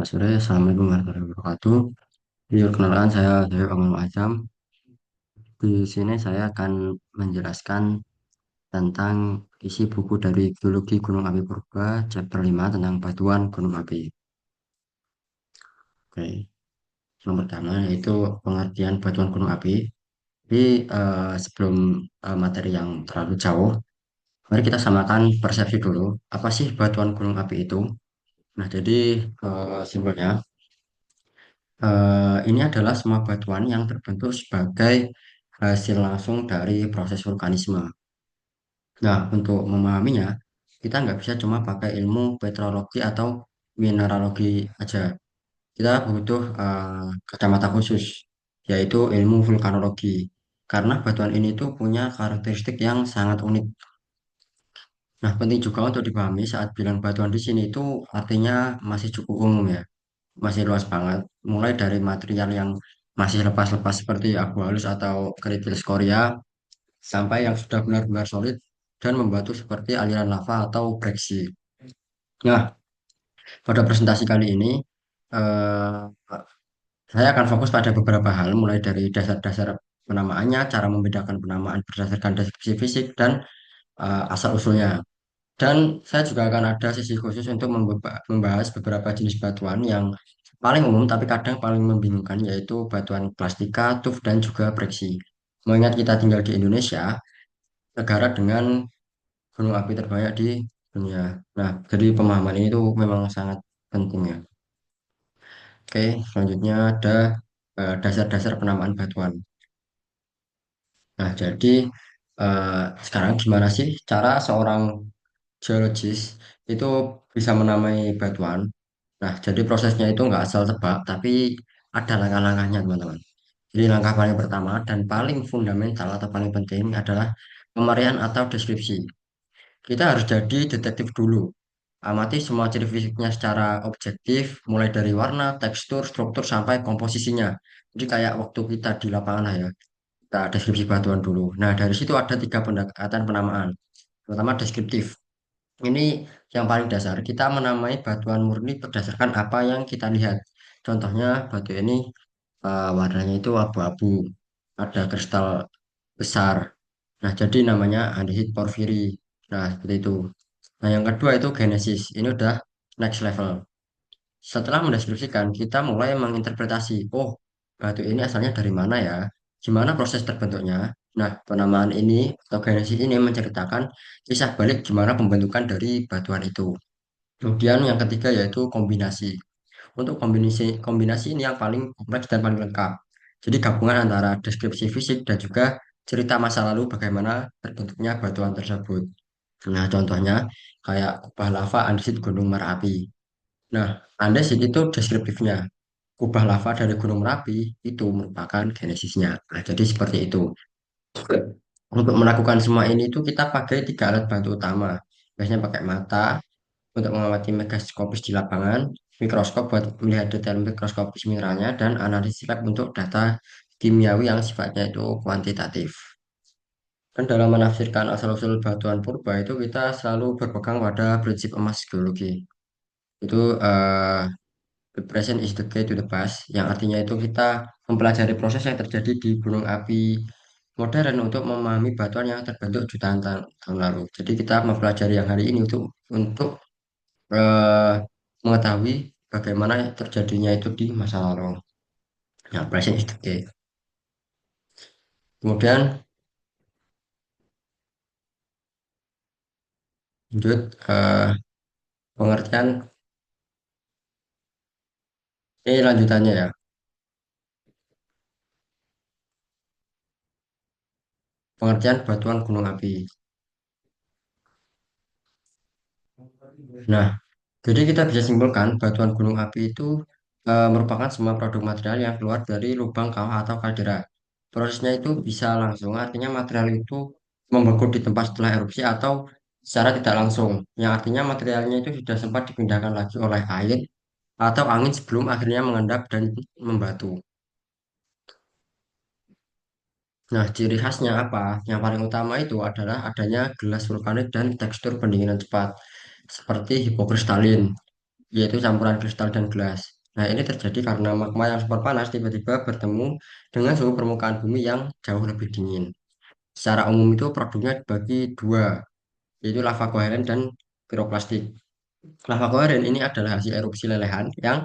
Selamat sore, Assalamualaikum warahmatullahi wabarakatuh. Perkenalkan saya dari Omong Ajam. Di sini saya akan menjelaskan tentang isi buku dari Geologi Gunung Api Purba, chapter 5 tentang batuan gunung api. Oke, yang pertama yaitu pengertian batuan gunung api. Jadi sebelum materi yang terlalu jauh, mari kita samakan persepsi dulu. Apa sih batuan gunung api itu? Nah, jadi simpelnya ini adalah semua batuan yang terbentuk sebagai hasil langsung dari proses vulkanisme. Nah, untuk memahaminya, kita nggak bisa cuma pakai ilmu petrologi atau mineralogi aja. Kita butuh kacamata khusus, yaitu ilmu vulkanologi. Karena batuan ini tuh punya karakteristik yang sangat unik. Nah, penting juga untuk dipahami saat bilang batuan di sini itu artinya masih cukup umum ya, masih luas banget. Mulai dari material yang masih lepas-lepas seperti abu halus atau kerikil skoria, sampai yang sudah benar-benar solid dan membatu seperti aliran lava atau breksi. Nah, pada presentasi kali ini, eh, saya akan fokus pada beberapa hal, mulai dari dasar-dasar penamaannya, cara membedakan penamaan berdasarkan deskripsi fisik, dan asal-usulnya. Dan saya juga akan ada sesi khusus untuk membahas beberapa jenis batuan yang paling umum tapi kadang paling membingungkan, yaitu batuan plastika, tuf, dan juga breksi. Mengingat kita tinggal di Indonesia, negara dengan gunung api terbanyak di dunia. Nah, jadi pemahaman ini tuh memang sangat penting ya. Oke, selanjutnya ada dasar-dasar penamaan batuan. Nah, jadi sekarang gimana sih cara seorang geologis itu bisa menamai batuan? Nah, jadi prosesnya itu nggak asal tebak, tapi ada langkah-langkahnya, teman-teman. Jadi langkah paling pertama dan paling fundamental atau paling penting adalah pemerian atau deskripsi. Kita harus jadi detektif dulu. Amati semua ciri fisiknya secara objektif, mulai dari warna, tekstur, struktur, sampai komposisinya. Jadi kayak waktu kita di lapangan lah ya, kita deskripsi batuan dulu. Nah, dari situ ada tiga pendekatan penamaan. Pertama, deskriptif. Ini yang paling dasar. Kita menamai batuan murni berdasarkan apa yang kita lihat. Contohnya, batu ini warnanya itu abu-abu, ada kristal besar. Nah, jadi namanya andesит porfiri. Nah, seperti itu. Nah, yang kedua itu genesis. Ini udah next level. Setelah mendeskripsikan, kita mulai menginterpretasi. Oh, batu ini asalnya dari mana ya? Gimana proses terbentuknya? Nah, penamaan ini atau genesis ini menceritakan kisah balik gimana pembentukan dari batuan itu. Kemudian yang ketiga yaitu kombinasi. Untuk kombinasi ini yang paling kompleks dan paling lengkap. Jadi gabungan antara deskripsi fisik dan juga cerita masa lalu bagaimana terbentuknya batuan tersebut. Nah, contohnya kayak kubah lava andesit Gunung Merapi. Nah, andesit itu deskriptifnya. Kubah lava dari Gunung Merapi itu merupakan genesisnya. Nah, jadi seperti itu. Untuk melakukan semua ini itu kita pakai tiga alat bantu utama. Biasanya pakai mata untuk mengamati mikroskopis di lapangan, mikroskop buat melihat detail mikroskopis mineralnya, dan analisis lab untuk data kimiawi yang sifatnya itu kuantitatif. Dan dalam menafsirkan asal-usul batuan purba itu kita selalu berpegang pada prinsip emas geologi. Itu the present is the key to the past, yang artinya itu kita mempelajari proses yang terjadi di gunung api modern untuk memahami batuan yang terbentuk jutaan tahun lalu. Jadi kita mempelajari yang hari ini untuk eh, mengetahui bagaimana terjadinya itu di masa lalu. Nah, present is the key. Kemudian lanjut pengertian ini lanjutannya ya. Pengertian batuan gunung api. Nah, jadi kita bisa simpulkan batuan gunung api itu merupakan semua produk material yang keluar dari lubang kawah atau kaldera. Prosesnya itu bisa langsung, artinya material itu membeku di tempat setelah erupsi atau secara tidak langsung, yang artinya materialnya itu sudah sempat dipindahkan lagi oleh air atau angin sebelum akhirnya mengendap dan membatu. Nah, ciri khasnya apa? Yang paling utama itu adalah adanya gelas vulkanik dan tekstur pendinginan cepat, seperti hipokristalin, yaitu campuran kristal dan gelas. Nah, ini terjadi karena magma yang super panas tiba-tiba bertemu dengan suhu permukaan bumi yang jauh lebih dingin. Secara umum itu produknya dibagi dua, yaitu lava koheren dan piroklastik. Lava koheren ini adalah hasil erupsi lelehan yang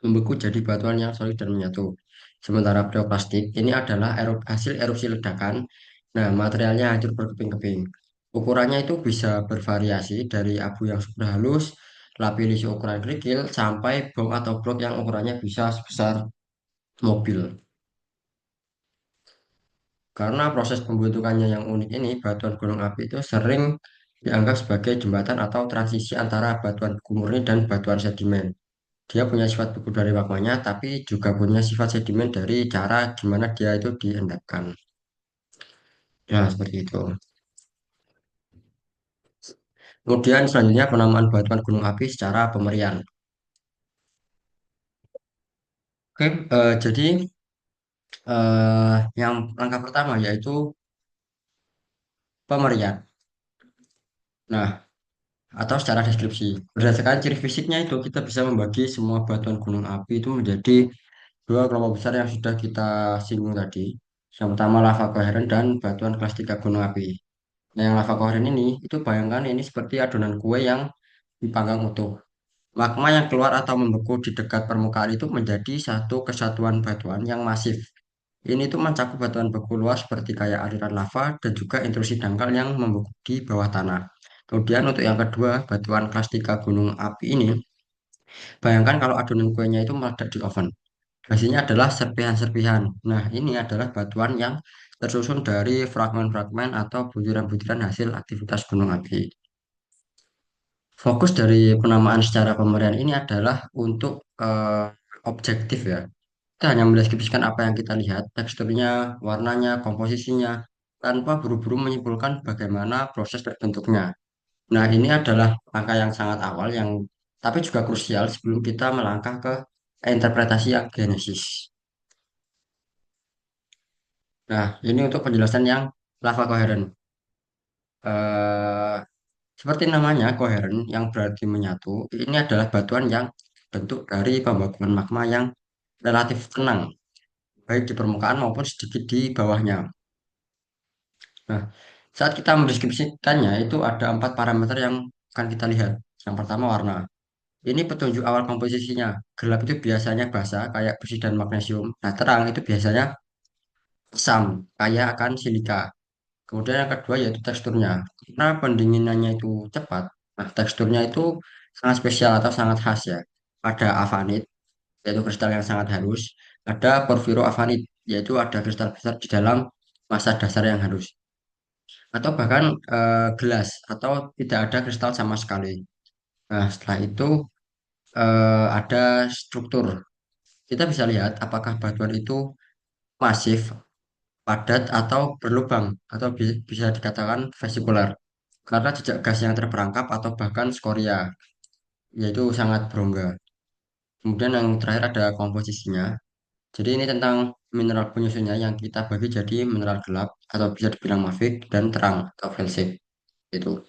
membeku jadi batuan yang solid dan menyatu. Sementara piroklastik ini adalah hasil erupsi ledakan. Nah, materialnya hancur berkeping-keping. Ukurannya itu bisa bervariasi dari abu yang super halus, lapilisi ukuran kerikil, sampai bom atau blok yang ukurannya bisa sebesar mobil. Karena proses pembentukannya yang unik ini, batuan gunung api itu sering dianggap sebagai jembatan atau transisi antara batuan beku murni dan batuan sedimen. Dia punya sifat beku dari magmanya, tapi juga punya sifat sedimen dari cara gimana dia itu diendapkan. Ya, seperti itu. Kemudian selanjutnya penamaan batuan gunung api secara pemerian. Oke, jadi yang langkah pertama yaitu pemerian. Nah, atau secara deskripsi. Berdasarkan ciri fisiknya itu kita bisa membagi semua batuan gunung api itu menjadi dua kelompok besar yang sudah kita singgung tadi. Yang pertama lava koheren dan batuan kelas 3 gunung api. Nah, yang lava koheren ini, itu bayangkan ini seperti adonan kue yang dipanggang utuh. Magma yang keluar atau membeku di dekat permukaan itu menjadi satu kesatuan batuan yang masif. Ini tuh mencakup batuan beku luas seperti kayak aliran lava dan juga intrusi dangkal yang membeku di bawah tanah. Kemudian untuk yang kedua, batuan kelas 3 gunung api ini, bayangkan kalau adonan kuenya itu meledak di oven. Hasilnya adalah serpihan-serpihan. Nah, ini adalah batuan yang tersusun dari fragmen-fragmen atau butiran-butiran hasil aktivitas gunung api. Fokus dari penamaan secara pemberian ini adalah untuk objektif ya. Kita hanya mendeskripsikan apa yang kita lihat, teksturnya, warnanya, komposisinya, tanpa buru-buru menyimpulkan bagaimana proses terbentuknya. Nah, ini adalah langkah yang sangat awal yang tapi juga krusial sebelum kita melangkah ke interpretasi yang genesis. Nah, ini untuk penjelasan yang lava koheren. Eh, Seperti namanya, koheren yang berarti menyatu, ini adalah batuan yang bentuk dari pembagian magma yang relatif tenang, baik di permukaan maupun sedikit di bawahnya. Nah, saat kita mendeskripsikannya, itu ada 4 parameter yang akan kita lihat. Yang pertama, warna. Ini petunjuk awal komposisinya. Gelap itu biasanya basah, kayak besi dan magnesium. Nah, terang itu biasanya asam, kaya akan silika. Kemudian yang kedua yaitu teksturnya. Karena pendinginannya itu cepat, nah teksturnya itu sangat spesial atau sangat khas ya. Ada avanit, yaitu kristal yang sangat halus. Ada porfiroavanit, yaitu ada kristal besar di dalam massa dasar yang halus. Atau bahkan gelas, atau tidak ada kristal sama sekali. Nah, setelah itu ada struktur. Kita bisa lihat apakah batuan itu masif, padat, atau berlubang, atau bisa dikatakan vesikular. Karena jejak gas yang terperangkap atau bahkan skoria, yaitu sangat berongga. Kemudian yang terakhir ada komposisinya. Jadi ini tentang mineral penyusunnya yang kita bagi jadi mineral gelap atau bisa dibilang mafic dan terang atau felsip itu.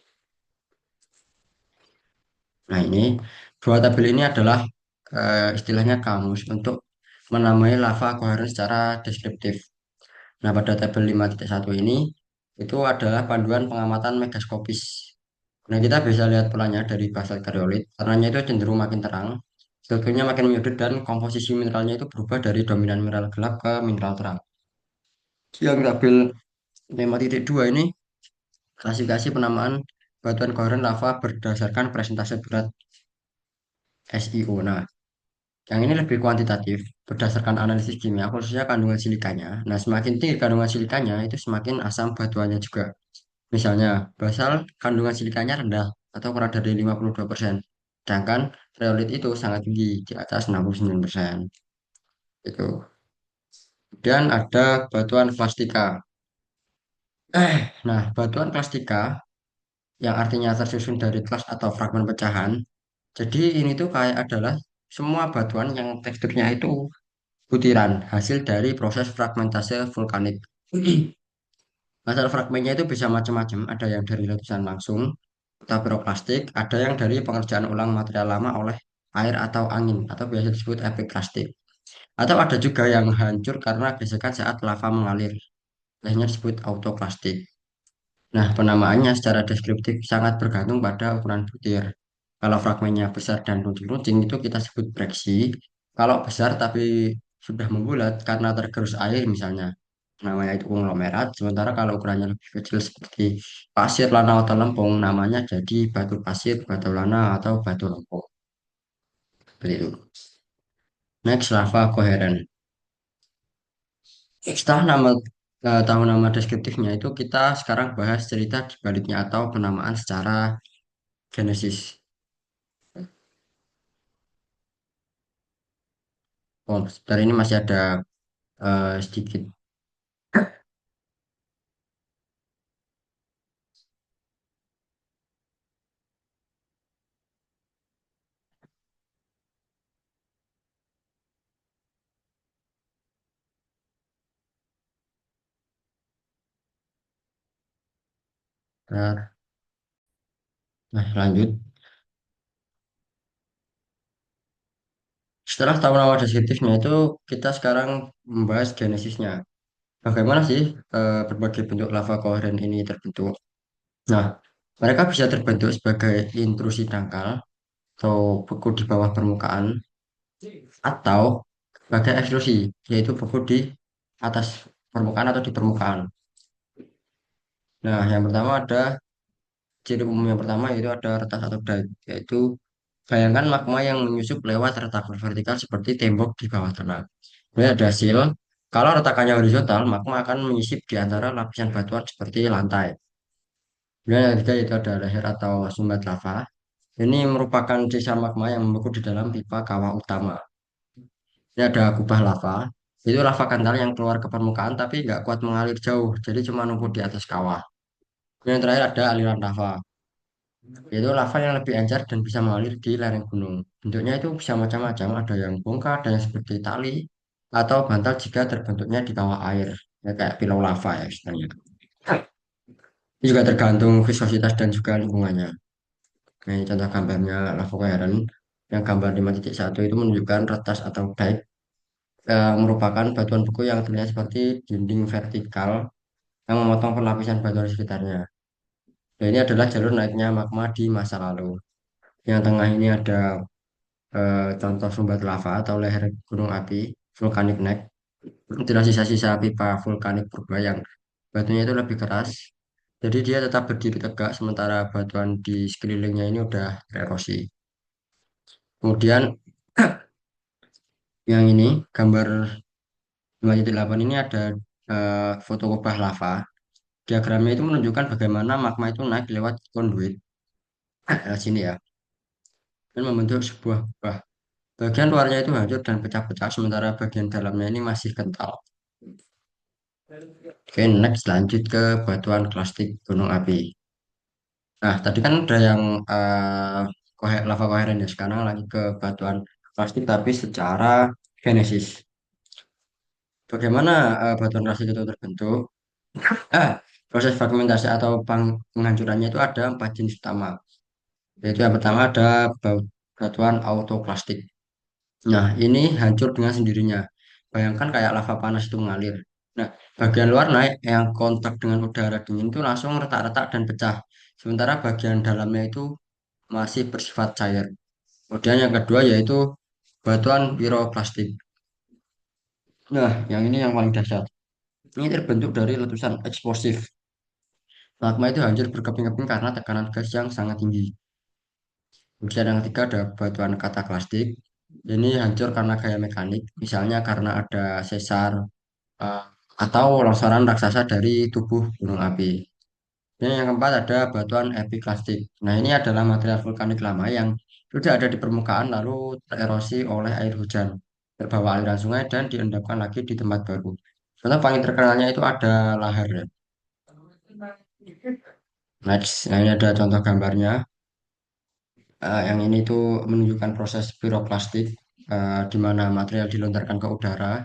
Nah, ini dua tabel ini adalah istilahnya kamus untuk menamai lava koheren secara deskriptif. Nah, pada tabel 5.1 ini itu adalah panduan pengamatan megaskopis. Nah, kita bisa lihat polanya dari basalt karyolit. Warnanya itu cenderung makin terang, strukturnya makin menyudut, dan komposisi mineralnya itu berubah dari dominan mineral gelap ke mineral terang. Yang tabel 5.2 ini klasifikasi penamaan batuan koheren lava berdasarkan presentase berat SIO. Nah, yang ini lebih kuantitatif berdasarkan analisis kimia, khususnya kandungan silikanya. Nah, semakin tinggi kandungan silikanya, itu semakin asam batuannya juga. Misalnya, basal kandungan silikanya rendah atau kurang dari 52%. Sedangkan reolit itu sangat tinggi, di atas 69%. Itu. Kemudian ada batuan plastika. Nah, batuan plastika yang artinya tersusun dari kelas atau fragmen pecahan. Jadi ini tuh kayak adalah semua batuan yang teksturnya itu butiran, hasil dari proses fragmentase vulkanik. Asal fragmennya itu bisa macam-macam, ada yang dari letusan langsung, atau piroklastik, ada yang dari pengerjaan ulang material lama oleh air atau angin atau biasa disebut epiklastik. Atau ada juga yang hancur karena gesekan saat lava mengalir. Lainnya disebut autoklastik. Nah, penamaannya secara deskriptif sangat bergantung pada ukuran butir. Kalau fragmennya besar dan runcing-runcing itu kita sebut breksi. Kalau besar tapi sudah membulat karena tergerus air misalnya, namanya itu konglomerat. Sementara kalau ukurannya lebih kecil seperti pasir, lana, atau lempung, namanya jadi batu pasir, batu lana, atau batu lempung. Seperti itu. Next, lava koheren. Setelah tahu nama deskriptifnya itu kita sekarang bahas cerita di baliknya atau penamaan secara genesis. Oh, sebentar ini masih ada sedikit. Nah, lanjut. Setelah tahu nama deskriptifnya itu kita sekarang membahas genesisnya. Bagaimana sih berbagai bentuk lava koheren ini terbentuk? Nah, mereka bisa terbentuk sebagai intrusi dangkal atau beku di bawah permukaan atau sebagai ekstrusi, yaitu beku di atas permukaan atau di permukaan. Nah, yang pertama ada ciri umum yang pertama yaitu ada retas atau dike, yaitu bayangkan magma yang menyusup lewat retakan vertikal seperti tembok di bawah tanah. Kemudian ada seal. Kalau retakannya horizontal, magma akan menyisip di antara lapisan batuan seperti lantai. Kemudian yang ketiga itu ada leher atau sumbat lava. Ini merupakan sisa magma yang membeku di dalam pipa kawah utama. Ini ada kubah lava. Itu lava kental yang keluar ke permukaan tapi nggak kuat mengalir jauh, jadi cuma numpuk di atas kawah. Kemudian yang terakhir ada aliran lava, yaitu lava yang lebih encer dan bisa mengalir di lereng gunung. Bentuknya itu bisa macam-macam, ada yang bongkar, ada yang seperti tali, atau bantal jika terbentuknya di kawah air, ya kayak pilau lava ya istilahnya. Ini juga tergantung viscositas dan juga lingkungannya. Nah, ini contoh gambarnya lava coherent. Yang gambar 5.1 itu menunjukkan retas atau dike, merupakan batuan beku yang terlihat seperti dinding vertikal yang memotong perlapisan batuan di sekitarnya. Dan ini adalah jalur naiknya magma di masa lalu. Yang tengah ini ada contoh sumber lava atau leher gunung api, volcanic neck. Itulah sisa-sisa pipa vulkanik purba yang batunya itu lebih keras. Jadi dia tetap berdiri tegak sementara batuan di sekelilingnya ini udah erosi. Kemudian yang ini gambar 5.8 ini ada foto kubah lava. Diagramnya itu menunjukkan bagaimana magma itu naik lewat konduit. Sini ya, dan membentuk sebuah kubah. Bagian luarnya itu hancur dan pecah-pecah, sementara bagian dalamnya ini masih kental. Oke, next lanjut ke batuan klastik gunung api. Nah, tadi kan udah yang lava koheren ya. Sekarang lagi ke batuan klastik tapi secara genesis. Bagaimana batuan klastik itu terbentuk? Ah, proses fragmentasi atau penghancurannya itu ada 4 jenis utama. Yaitu yang pertama ada batuan autoklastik. Nah, ini hancur dengan sendirinya. Bayangkan kayak lava panas itu mengalir. Nah, bagian luar naik yang kontak dengan udara dingin itu langsung retak-retak dan pecah. Sementara bagian dalamnya itu masih bersifat cair. Kemudian yang kedua yaitu batuan piroklastik. Nah, yang ini yang paling dahsyat. Ini terbentuk dari letusan eksplosif. Magma itu hancur berkeping-keping karena tekanan gas yang sangat tinggi. Kemudian yang ketiga ada batuan kataklastik. Ini hancur karena gaya mekanik, misalnya karena ada sesar eh, atau longsoran raksasa dari tubuh gunung api. Dan yang keempat ada batuan epiklastik. Nah, ini adalah material vulkanik lama yang sudah ada di permukaan lalu tererosi oleh air hujan, terbawa aliran sungai dan diendapkan lagi di tempat baru. Contoh paling terkenalnya itu ada lahar. Ya. Next, nah ini ada contoh gambarnya. Yang ini tuh menunjukkan proses piroklastik di mana material dilontarkan ke udara.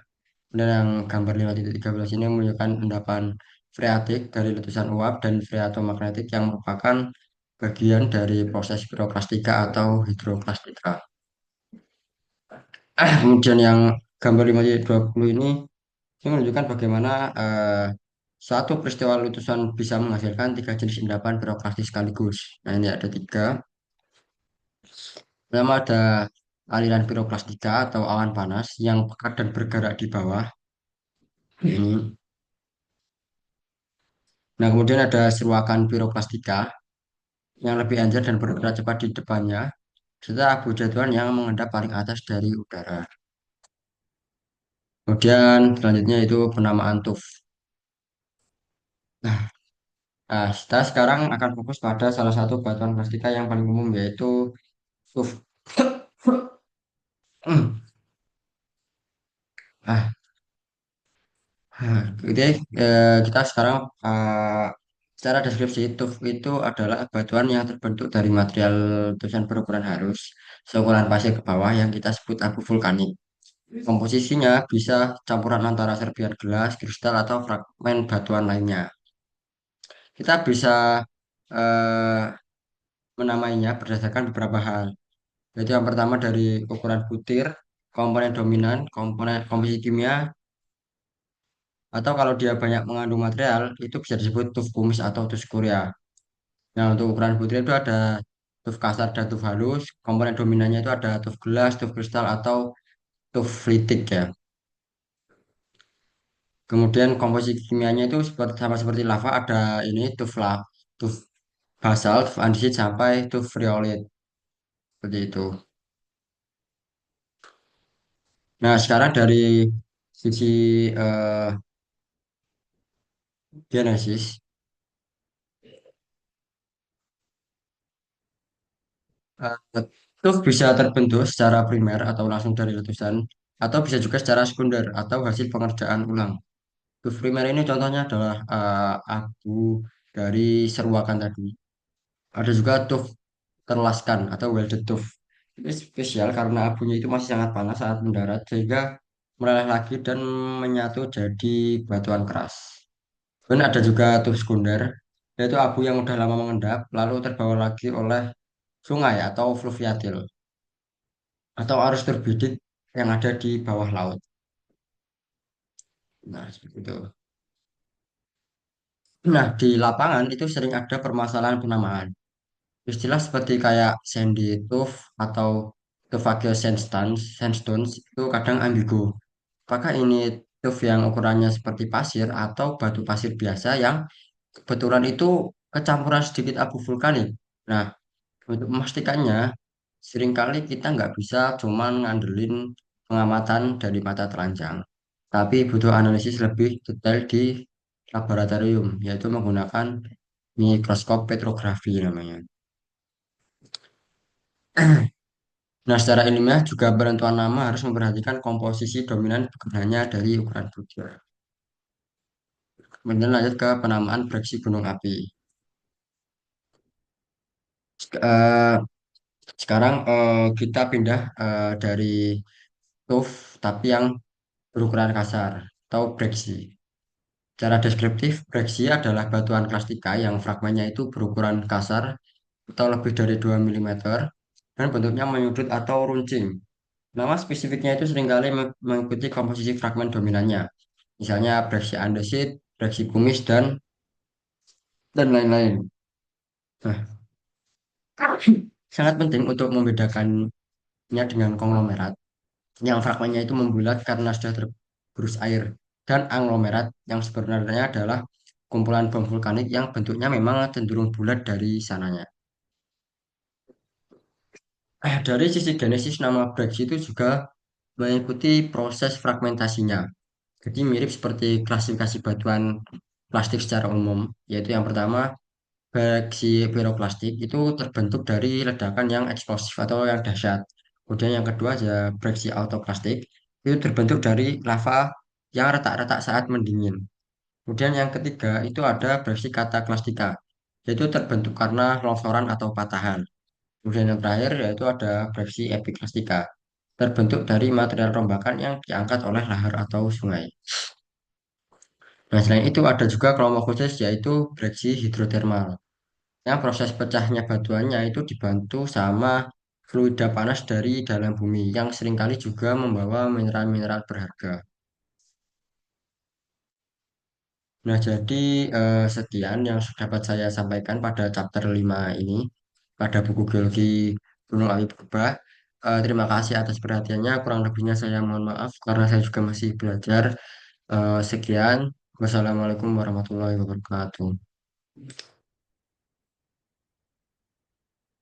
Dan yang gambar 5.13 ini menunjukkan endapan freatik dari letusan uap dan freatomagnetik yang merupakan bagian dari proses piroklastika atau hidroklastika. Kemudian yang gambar 5.20 ini menunjukkan bagaimana suatu peristiwa letusan bisa menghasilkan tiga jenis endapan pirokrasti sekaligus. Nah, ini ada tiga. Pertama ada aliran piroklastika atau awan panas yang pekat dan bergerak di bawah. Ini. Nah, kemudian ada seruakan piroklastika yang lebih anjir dan bergerak cepat di depannya, serta abu jatuhan yang mengendap paling atas dari udara. Kemudian selanjutnya itu penamaan TUF. Nah, kita sekarang akan fokus pada salah satu batuan plastika yang paling umum yaitu TUF. Ah, Oke, kita sekarang secara deskripsi TUF itu adalah batuan yang terbentuk dari material letusan berukuran halus seukuran pasir ke bawah yang kita sebut abu vulkanik. Komposisinya bisa campuran antara serpihan gelas, kristal, atau fragmen batuan lainnya. Kita bisa eh, menamainya berdasarkan beberapa hal. Yaitu yang pertama dari ukuran butir, komponen dominan, komponen komposisi kimia, atau kalau dia banyak mengandung material, itu bisa disebut tuf kumis atau tuf skuria. Nah, untuk ukuran butir itu ada tuf kasar dan tuf halus. Komponen dominannya itu ada tuf gelas, tuf kristal, atau tuf flitik ya. Kemudian komposisi kimianya itu seperti sama seperti lava, ada ini tuf basalt, tuf andesit, sampai tuf rhyolite. Seperti itu. Nah, sekarang dari sisi eh, genesis, tuf bisa terbentuk secara primer atau langsung dari letusan, atau bisa juga secara sekunder atau hasil pengerjaan ulang. Tuf primer ini contohnya adalah abu dari seruakan tadi. Ada juga tuf terlaskan atau welded tuf. Ini spesial karena abunya itu masih sangat panas saat mendarat sehingga meleleh lagi dan menyatu jadi batuan keras. Dan ada juga tuf sekunder, yaitu abu yang udah lama mengendap lalu terbawa lagi oleh sungai atau fluviatil atau arus turbidik yang ada di bawah laut. Nah, seperti itu. Nah, di lapangan itu sering ada permasalahan penamaan. Istilah seperti kayak sandy tuff atau tuffagio sandstones itu kadang ambigu. Apakah ini tuff yang ukurannya seperti pasir atau batu pasir biasa yang kebetulan itu kecampuran sedikit abu vulkanik? Nah, untuk memastikannya, seringkali kita nggak bisa cuman ngandelin pengamatan dari mata telanjang, tapi butuh analisis lebih detail di laboratorium, yaitu menggunakan mikroskop petrografi namanya. Nah, secara ilmiah juga penentuan nama harus memperhatikan komposisi dominan bukan hanya dari ukuran butir. Kemudian lanjut ke penamaan breksi gunung api. Eh, Sekarang kita pindah dari tuff tapi yang berukuran kasar atau breksi. Secara deskriptif, breksi adalah batuan klastika yang fragmennya itu berukuran kasar atau lebih dari 2 mm dan bentuknya menyudut atau runcing. Nama spesifiknya itu seringkali mengikuti komposisi fragmen dominannya. Misalnya breksi andesit, breksi kumis, dan lain-lain. Nah, sangat penting untuk membedakannya dengan konglomerat yang fragmennya itu membulat karena sudah tergerus air, dan aglomerat yang sebenarnya adalah kumpulan bom vulkanik yang bentuknya memang cenderung bulat dari sananya. Dari sisi genesis nama Brexit itu juga mengikuti proses fragmentasinya. Jadi mirip seperti klasifikasi batuan plastik secara umum, yaitu yang pertama Breksi piroklastik itu terbentuk dari ledakan yang eksplosif atau yang dahsyat. Kemudian yang kedua ada breksi autoplastik itu terbentuk dari lava yang retak-retak saat mendingin. Kemudian yang ketiga itu ada breksi kataklastika, yaitu terbentuk karena longsoran atau patahan. Kemudian yang terakhir yaitu ada breksi epiklastika, terbentuk dari material rombakan yang diangkat oleh lahar atau sungai. Nah, selain itu ada juga kelompok khusus yaitu breksi hidrotermal. Ya, proses pecahnya batuannya itu dibantu sama fluida panas dari dalam bumi yang seringkali juga membawa mineral-mineral berharga. Nah, jadi sekian yang dapat saya sampaikan pada chapter 5 ini pada buku Geologi Gunung Api Purba. Terima kasih atas perhatiannya. Kurang lebihnya saya mohon maaf karena saya juga masih belajar. Sekian. Wassalamualaikum warahmatullahi wabarakatuh.